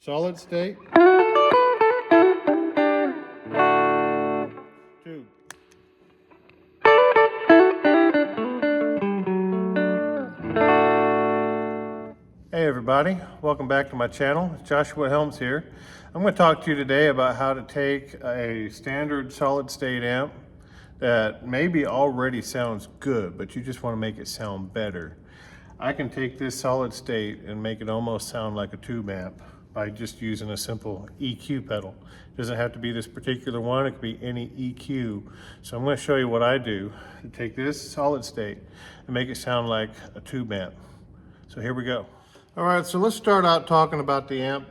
Solid state. 2. Hey everybody, welcome back to my channel. It's Joshua Helms here. I'm going to talk to you today about how to take a standard solid state amp that maybe already sounds good, but you just want to make it sound better. I can take this solid state and make it almost sound like a tube amp by just using a simple EQ pedal. It doesn't have to be this particular one, it could be any EQ. So I'm going to show you what I do to take this solid state and make it sound like a tube amp. So here we go. All right, so let's start out talking about the amp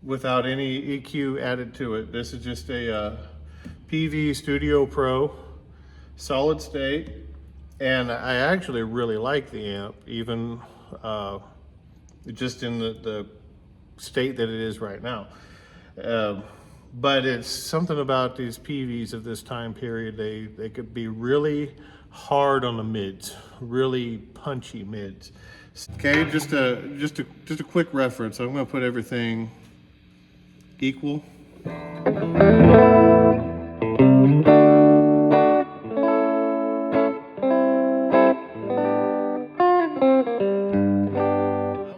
without any EQ added to it. This is just a Peavey Studio Pro solid state, and I actually really like the amp, even just in the state that it is right now. But it's something about these Peaveys of this time period. They could be really hard on the mids, really punchy mids. Okay, just a quick reference. I'm going to put everything equal. I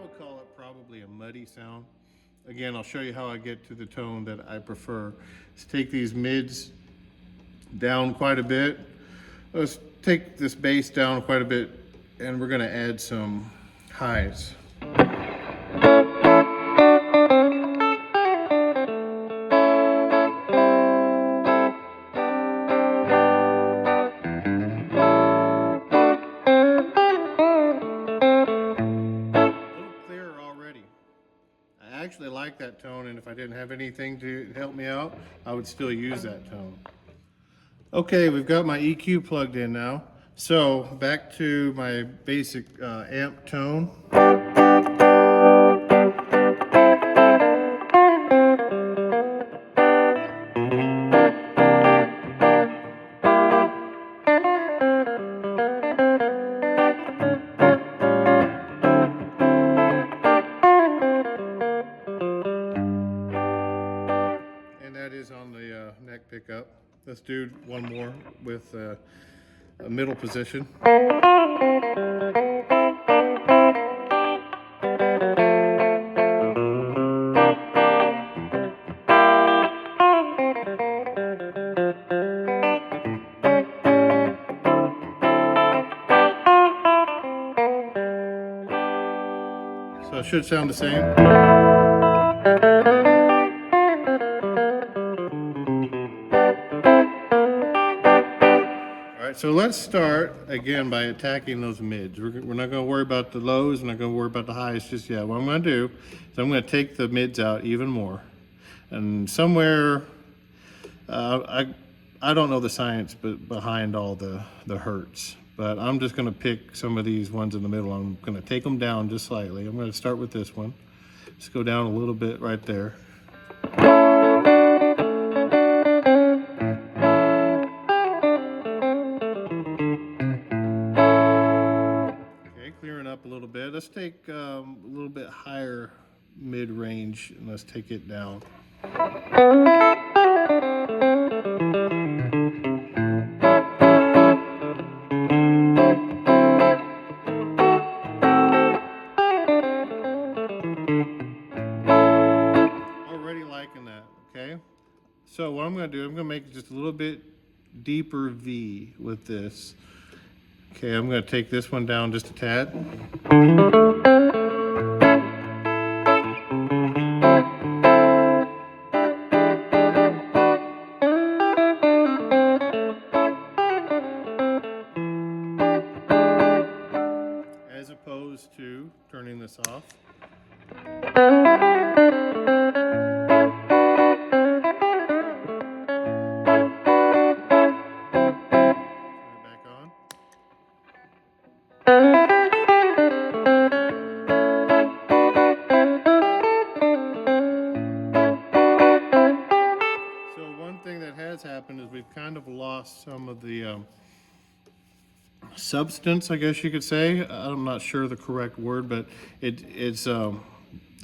would call it probably a muddy sound. Again, I'll show you how I get to the tone that I prefer. Let's take these mids down quite a bit. Let's take this bass down quite a bit, and we're going to add some highs. I actually like that tone, and if I didn't have anything to help me out, I would still use that tone. Okay, we've got my EQ plugged in now. So back to my basic amp tone. On the neck pickup. Let's do one more with a middle position. So it should sound the same. So let's start again by attacking those mids. We're not going to worry about the lows, we're not going to worry about the highs just yet. What I'm going to do is I'm going to take the mids out even more. And somewhere, I don't know the science behind all the hertz, but I'm just going to pick some of these ones in the middle. I'm going to take them down just slightly. I'm going to start with this one. Just go down a little bit right there. Up a little bit. Let's take a little bit higher mid-range and let's take it down. Already liking that, okay? So what I'm going to do, I'm going to make it just a little bit deeper V with this. Okay, I'm going to take this one down just a tad. As opposed to turning this off. Happened is we've kind of lost some of the substance, I guess you could say. I'm not sure the correct word, but it's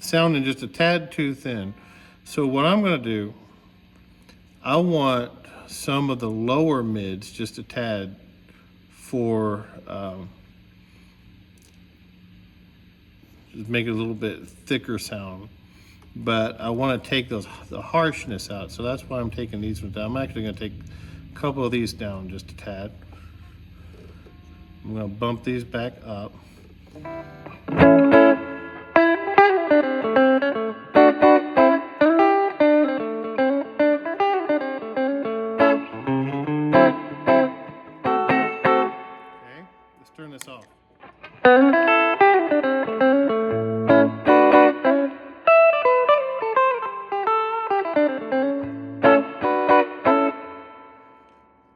sounding just a tad too thin. So what I'm going to do, I want some of the lower mids just a tad for just make it a little bit thicker sound. But I want to take the harshness out, so that's why I'm taking these ones down. I'm actually going to take a couple of these down just a tad. I'm going to bump these back up. Okay, let's turn this off.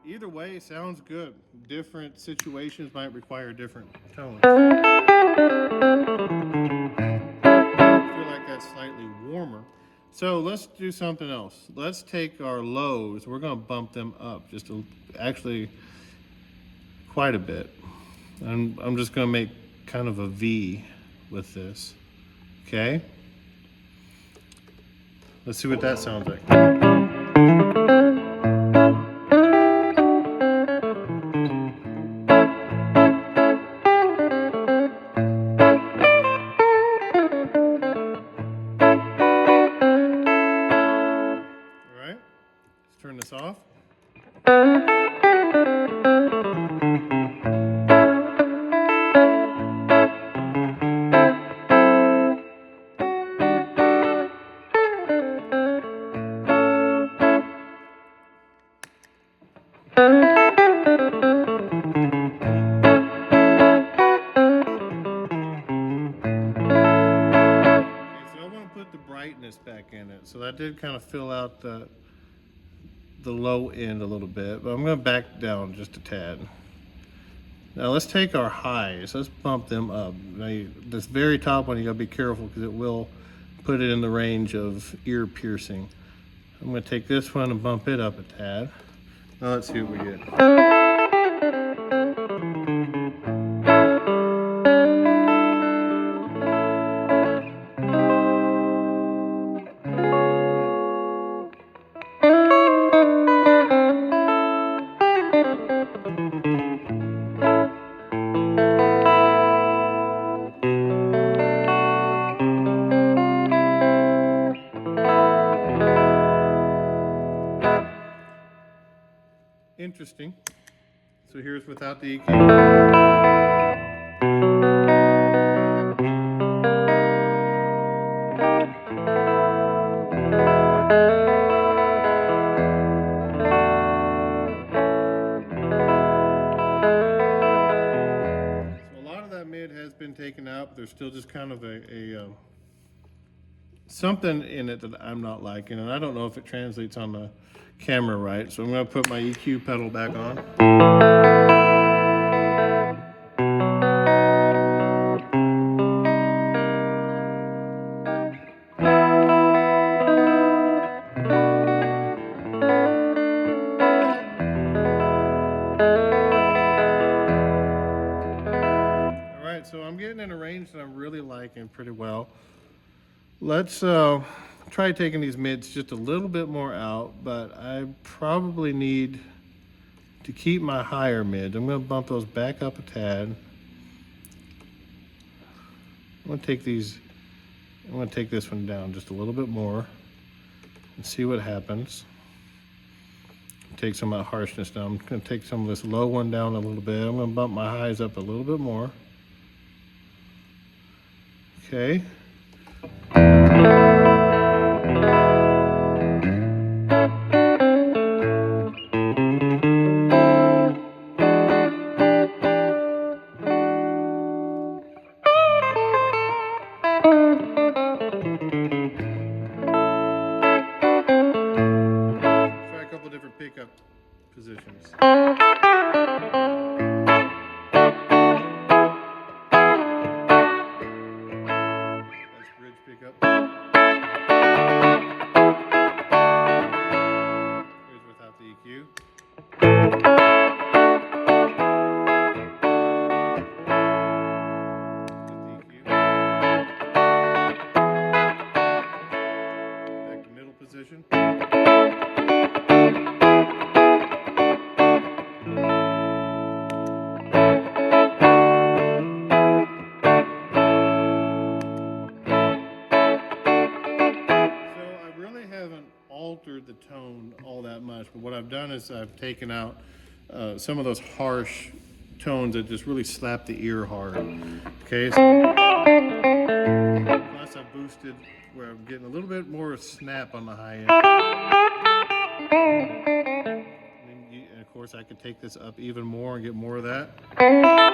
Either way, sounds good. Different situations might require different tones. I feel like that's slightly warmer. So let's do something else. Let's take our lows. We're going to bump them up actually quite a bit. I'm just going to make kind of a V with this. Okay? Let's see what that sounds like. Turn this off. Brightness back in it, so that did kind of fill out the low end a little bit, but I'm going to back down just a tad. Now let's take our highs, let's bump them up. Now this very top one, you got to be careful because it will put it in the range of ear piercing. I'm going to take this one and bump it up a tad. Now let's see what we get. Interesting. So here's without the EQ. So a lot of that mid has been taken out, but there's still just kind of a something in it that I'm not liking, and I don't know if it translates on the camera right, so I'm going to put my EQ pedal back on. Alright, so I'm getting in a range that I'm really liking pretty well. Let's try taking these mids just a little bit more out, but I probably need to keep my higher mids. I'm going to bump those back up a tad. I'm going to take this one down just a little bit more and see what happens. Take some of that harshness down. I'm going to take some of this low one down a little bit. I'm going to bump my highs up a little bit more. Okay. Pickup positions. That's bridge pickup. Here's without the EQ. With the EQ. motion. Altered the tone all that much, but what I've done is I've taken out some of those harsh tones that just really slap the ear hard. Okay, so plus I've boosted where I'm getting a little bit more snap on the high end. And of course I could take this up even more and get more of that. In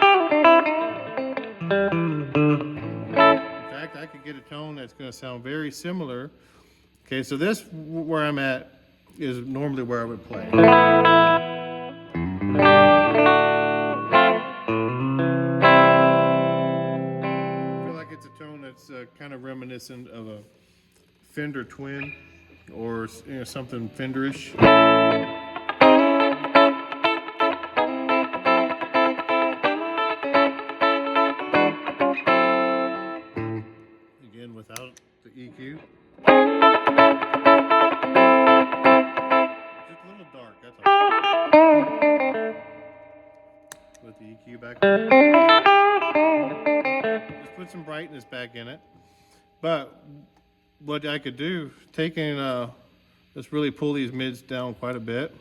fact, I could get a tone that's going to sound very similar. Okay, so this, where I'm at, is normally where I would play. I feel like it's a tone that's kind of reminiscent of a Fender Twin or something Fenderish. Again, without the EQ. With the EQ back there. Just put some brightness back in it. But what I could do, taking, let's really pull these mids down quite a bit.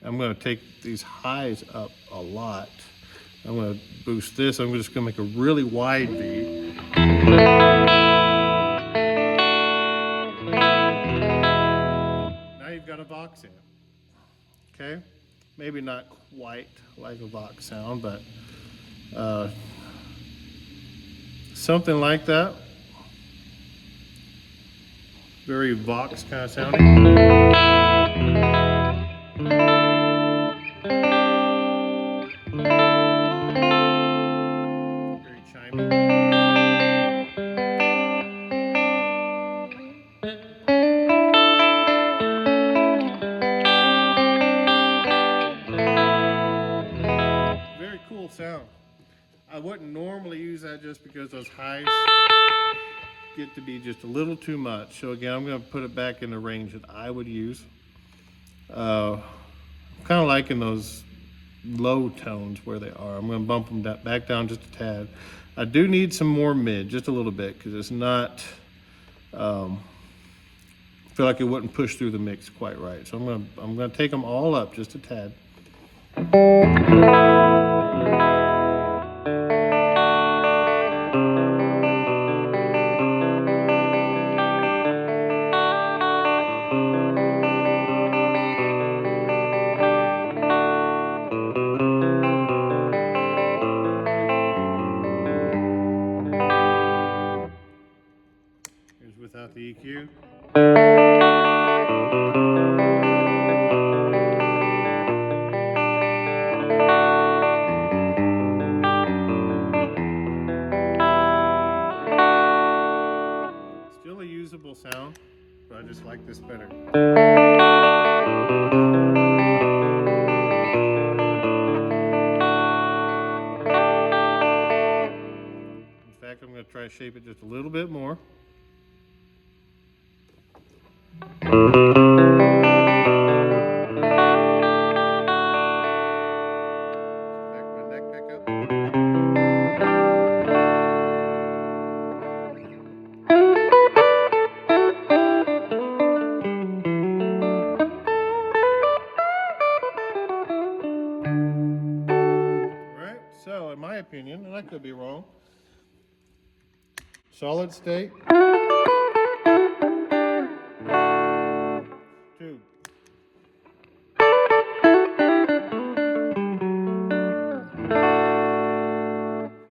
I'm going to take these highs up a lot. I'm going to boost this. I'm just going to make a really wide V. Now you've got a Vox amp. Okay? Maybe not quite like a Vox sound, but something like that. Very Vox kind of sounding. Very chimey. Very cool sound. I wouldn't normally use that just because those highs get to be just a little too much. So again, I'm going to put it back in the range that I would use. I'm kind of liking those low tones where they are. I'm going to bump them back down just a tad. I do need some more mid, just a little bit, because it's not, I feel like it wouldn't push through the mix quite right. So I'm going to take them all up just a tad. Without the EQ. Still a usable sound, but I just like this better. In fact, I'm going to try to shape it just a little bit more. So, in my opinion, and I could be wrong, solid state